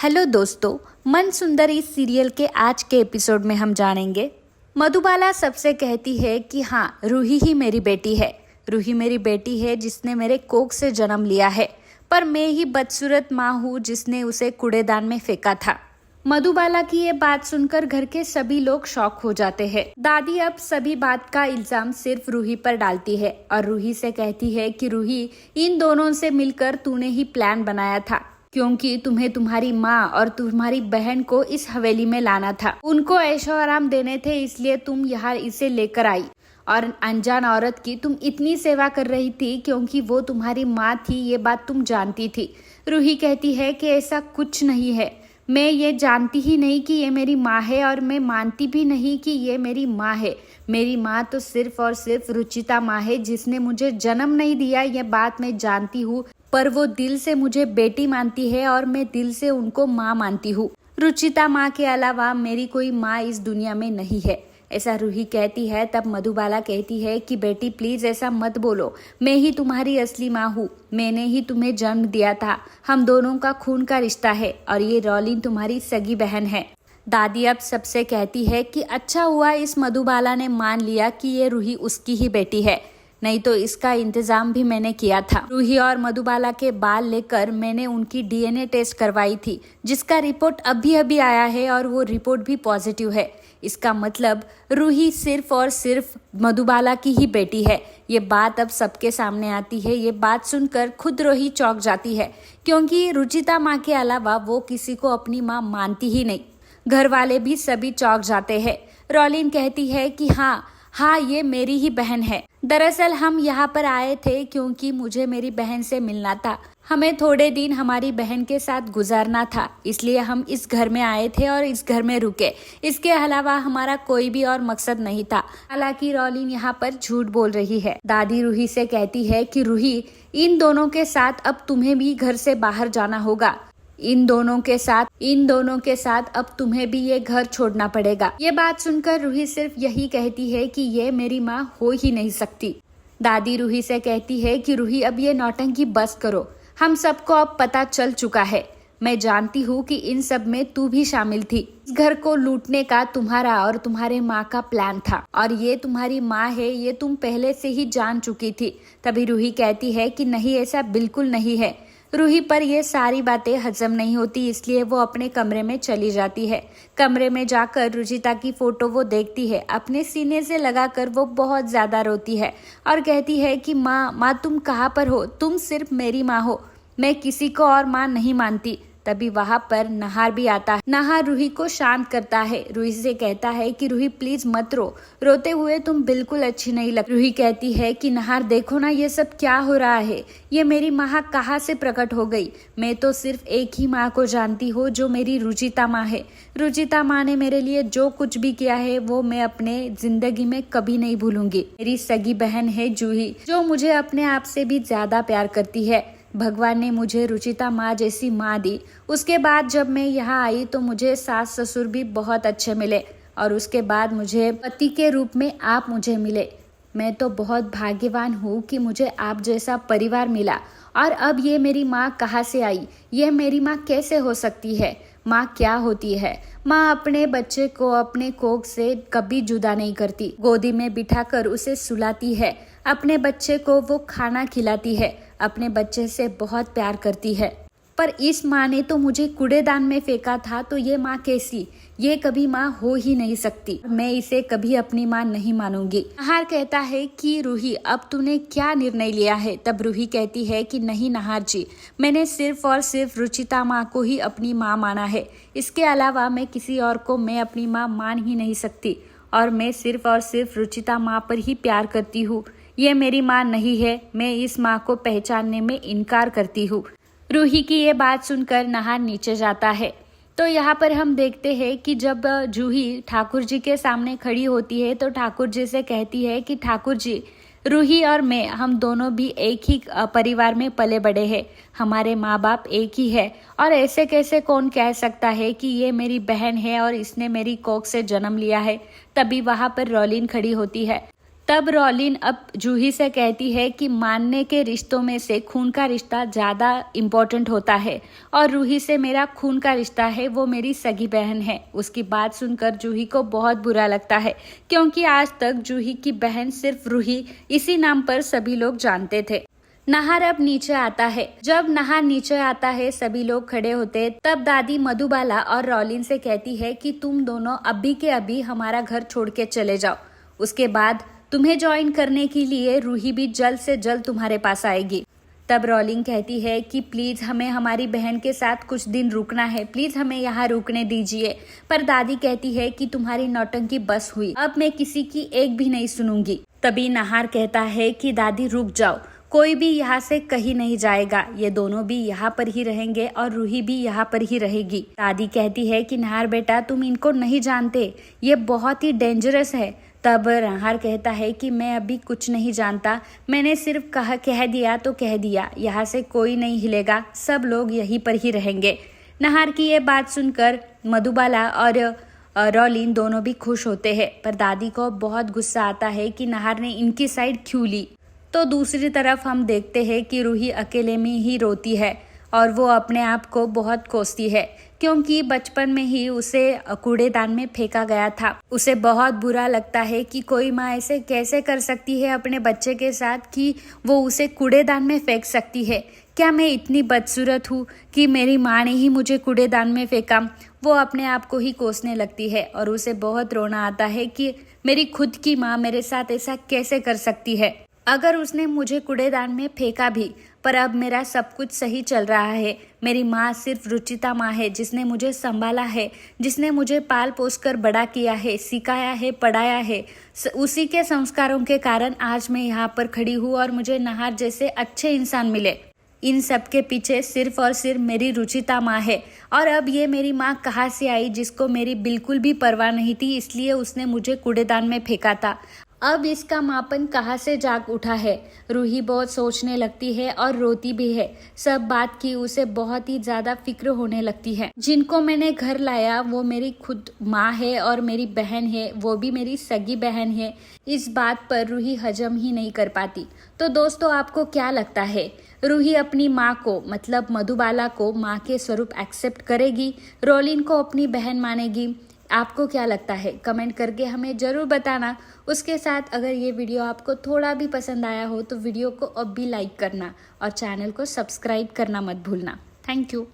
Hello दोस्तों, मन सुंदरी serial के आज के एपिसोड में हम जानेंगे मधुबाला सबसे कहती है कि हाँ, रूही ही मेरी बेटी है। रूही मेरी बेटी है जिसने मेरे कोख से जन्म लिया है, पर मैं ही बदसूरत माँ हूँ जिसने उसे कूड़ेदान में फेंका था। मधुबाला की ये बात सुनकर घर के सभी लोग शॉक हो जाते हैं। दादी अब सभी बात का इल्जाम सिर्फ रूही पर डालती है और रूही से कहती है कि रूही, इन दोनों से मिलकर तूने ही प्लान बनाया था, क्योंकि तुम्हें तुम्हारी माँ और तुम्हारी बहन को इस हवेली में लाना था। उनको ऐशो आराम देने थे, इसलिए तुम यहाँ इसे लेकर आई और अनजान औरत की तुम इतनी सेवा कर रही थी क्योंकि वो तुम्हारी माँ थी। ये बात तुम जानती थी। रूही कहती है कि ऐसा कुछ नहीं है, मैं ये जानती ही नहीं कि ये मेरी माँ है और मैं मानती भी नहीं कि ये मेरी माँ है। मेरी माँ तो सिर्फ और सिर्फ रुचिता माँ है जिसने मुझे जन्म नहीं दिया। ये बात मैं जानती हूँ, पर वो दिल से मुझे बेटी मानती है और मैं दिल से उनको माँ मानती हूँ। रुचिता माँ के अलावा मेरी कोई माँ इस दुनिया में नहीं है, ऐसा रूही कहती है। तब मधुबाला कहती है कि बेटी प्लीज ऐसा मत बोलो, मैं ही तुम्हारी असली माँ हूँ, मैंने ही तुम्हें जन्म दिया था। हम दोनों का खून का रिश्ता है और ये रॉलिन तुम्हारी सगी बहन है। दादी अब सबसे कहती है कि अच्छा हुआ इस मधुबाला ने मान लिया कि ये रूही उसकी ही बेटी है, नहीं तो इसका इंतजाम भी मैंने किया था। रूही और मधुबाला के बाल लेकर मैंने उनकी डीएनए टेस्ट करवाई थी, जिसका रिपोर्ट अभी अभी आया है और वो रिपोर्ट भी पॉजिटिव है। इसका मतलब रूही सिर्फ और सिर्फ मधुबाला की ही बेटी है। ये बात अब सबके सामने आती है। ये बात सुनकर खुद रूही चौंक जाती है, क्योंकि रुचिता माँ के अलावा वो किसी को अपनी माँ मानती ही नहीं। घर वाले भी सभी चौंक जाते हैं। रॉलिन कहती है कि हाँ, ये मेरी ही बहन है। दरअसल हम यहाँ पर आए थे क्योंकि मुझे मेरी बहन से मिलना था। हमें थोड़े दिन हमारी बहन के साथ गुजारना था, इसलिए हम इस घर में आए थे और इस घर में रुके। इसके अलावा हमारा कोई भी और मकसद नहीं था। हालांकि रॉलिन यहाँ पर झूठ बोल रही है। दादी रूही से कहती है कि रूही, इन दोनों के साथ अब तुम्हें भी घर से बाहर जाना होगा। इन दोनों के साथ अब तुम्हें भी ये घर छोड़ना पड़ेगा। ये बात सुनकर रूही सिर्फ यही कहती है कि ये मेरी माँ हो ही नहीं सकती। दादी रूही से कहती है कि रूही, अब ये नौटंकी बस करो। हम सबको अब पता चल चुका है। मैं जानती हूँ कि इन सब में तू भी शामिल थी। इस घर को लूटने का तुम्हारा और तुम्हारे माँ का प्लान था और ये तुम्हारी माँ है, ये तुम पहले से ही जान चुकी थी। तभी रूही कहती है कि नहीं, ऐसा बिल्कुल नहीं है। रूही पर ये सारी बातें हजम नहीं होती, इसलिए वो अपने कमरे में चली जाती है। कमरे में जाकर रुचिता की फोटो वो देखती है। अपने सीने से लगाकर वो बहुत ज्यादा रोती है और कहती है कि माँ तुम कहाँ पर हो? तुम सिर्फ मेरी माँ हो, मैं किसी को और माँ नहीं मानती। तभी वहां पर नहार भी आता है। नहार रूही को शांत करता है। रूही से कहता है कि रूही प्लीज मत रो, रोते हुए तुम बिल्कुल अच्छी नहीं लग। रूही कहती है कि नहार देखो ना, ये सब क्या हो रहा है? ये मेरी माँ कहाँ से प्रकट हो गई? मैं तो सिर्फ एक ही माँ को जानती हूँ, जो मेरी रुचिता माँ है। रुचिता माँ ने मेरे लिए जो कुछ भी किया है वो मैं अपने जिंदगी में कभी नहीं भूलूंगी। मेरी सगी बहन है जूही, जो मुझे अपने आप से भी ज्यादा प्यार करती है। भगवान ने मुझे रुचिता माँ जैसी माँ दी। उसके बाद जब मैं यहाँ आई तो मुझे सास ससुर भी बहुत अच्छे मिले और उसके बाद मुझे पति के रूप में आप मुझे मिले। मैं तो बहुत भाग्यवान हूँ कि मुझे आप जैसा परिवार मिला। और अब ये मेरी माँ कहाँ से आई? ये मेरी माँ कैसे हो सकती है? माँ क्या होती है? माँ अपने बच्चे को अपने कोख से कभी जुदा नहीं करती। गोदी में बिठाकर उसे सुलाती है, अपने बच्चे को वो खाना खिलाती है, अपने बच्चे से बहुत प्यार करती है। पर इस माँ ने तो मुझे कूड़ेदान में फेंका था, तो ये माँ कैसी? ये कभी माँ हो ही नहीं सकती। मैं इसे कभी अपनी माँ नहीं मानूंगी। नहार कहता है कि रूही, अब तूने क्या निर्णय लिया है? तब रूही कहती है कि नहीं नहार जी, मैंने सिर्फ और सिर्फ रुचिता माँ को ही अपनी माँ माना है। इसके अलावा मैं किसी और को मैं अपनी माँ मान ही नहीं सकती और मैं सिर्फ और सिर्फ रुचिता माँ पर ही प्यार करती हूँ। ये मेरी माँ नहीं है, मैं इस माँ को पहचानने में इनकार करती हूँ। रूही की ये बात सुनकर नहार नीचे जाता है। तो यहाँ पर हम देखते हैं कि जब जूही ठाकुर जी के सामने खड़ी होती है तो ठाकुर जी से कहती है कि ठाकुर जी, रूही और मैं, हम दोनों भी एक ही परिवार में पले बड़े हैं। हमारे माँ बाप एक ही है और ऐसे कैसे कौन कह सकता है कि ये मेरी बहन है और इसने मेरी कोख से जन्म लिया है? तभी वहाँ पर रॉलिन खड़ी होती है। तब रॉलिन अब जूही से कहती है कि मानने के रिश्तों में से खून का रिश्ता ज़्यादा इम्पोर्टेंट होता है और रूही से मेरा खून का रिश्ता है, वो मेरी सगी बहन है। उसकी बात सुनकर जूही को बहुत बुरा लगता है क्योंकि आज तक जूही की बहन सिर्फ रूही इसी नाम पर सभी लोग जानते थे। नहार अब नीचे आता है। जब नहार नीचे आता है सभी लोग खड़े होते, तब दादी मधुबाला और रॉलिन से कहती है कि तुम दोनों अभी के अभी हमारा घर छोड़ के चले जाओ, उसके बाद तुम्हें ज्वाइन करने के लिए रूही भी जल्द से जल्द तुम्हारे पास आएगी। तब रॉलिन कहती है कि प्लीज हमें हमारी बहन के साथ कुछ दिन रुकना है, प्लीज हमें यहाँ रुकने दीजिए। पर दादी कहती है कि तुम्हारी नौटंकी बस हुई, अब मैं किसी की एक भी नहीं सुनूंगी। तभी नहार कहता है कि दादी रुक जाओ, कोई भी यहाँ से कहीं नहीं जाएगा, ये दोनों भी यहाँ पर ही रहेंगे और रूही भी यहाँ पर ही रहेगी। दादी कहती है कि नहार बेटा तुम इनको नहीं जानते, ये बहुत ही डेंजरस है। तब नहार कहता है कि मैं अभी कुछ नहीं जानता, मैंने सिर्फ कह दिया तो कह दिया, यहाँ से कोई नहीं हिलेगा, सब लोग यहीं पर ही रहेंगे। नहार की ये बात सुनकर मधुबाला और रॉलिन दोनों भी खुश होते हैं, पर दादी को बहुत गुस्सा आता है कि नहार ने इनकी साइड क्यों ली। तो दूसरी तरफ हम देखते हैं कि रूही अकेले में ही रोती है और वो अपने आप को बहुत कोसती है क्योंकि बचपन में ही उसे कूड़ेदान में फेंका गया था। उसे बहुत बुरा लगता है कि कोई माँ ऐसे कैसे कर सकती है अपने बच्चे के साथ कि वो उसे कूड़ेदान में फेंक सकती है। क्या मैं इतनी बदसूरत हूँ कि मेरी माँ ने ही मुझे कूड़ेदान में फेंका। वो अपने आप को ही कोसने लगती है और उसे बहुत रोना आता है कि मेरी खुद की माँ मेरे साथ ऐसा कैसे कर सकती है। अगर उसने मुझे कूड़ेदान में फेंका भी, पर अब मेरा सब कुछ सही चल रहा है। मेरी माँ सिर्फ रुचिता माँ है जिसने मुझे संभाला है, जिसने मुझे पाल पोस कर बड़ा किया है, सिखाया है, पढ़ाया है। उसी के संस्कारों के कारण आज मैं यहाँ पर खड़ी हूँ और मुझे नहार जैसे अच्छे इंसान मिले। इन सब के पीछे सिर्फ और सिर्फ मेरी रुचिता माँ है। और अब ये मेरी माँ कहाँ से आई जिसको मेरी बिल्कुल भी परवाह नहीं थी, इसलिए उसने मुझे कूड़ेदान में फेंका था। अब इसका मापन कहाँ से जाग उठा है। रूही बहुत सोचने लगती है और रोती भी है। सब बात की उसे बहुत ही ज्यादा फिक्र होने लगती है। जिनको मैंने घर लाया वो मेरी खुद माँ है और मेरी बहन है, वो भी मेरी सगी बहन है। इस बात पर रूही हजम ही नहीं कर पाती। तो दोस्तों आपको क्या लगता है, रूही अपनी माँ को मतलब मधुबाला को माँ के स्वरूप एक्सेप्ट करेगी, रॉलिन को अपनी बहन मानेगी? आपको क्या लगता है कमेंट करके हमें ज़रूर बताना। उसके साथ अगर ये वीडियो आपको थोड़ा भी पसंद आया हो तो वीडियो को अब भी लाइक करना और चैनल को सब्सक्राइब करना मत भूलना। Thank you.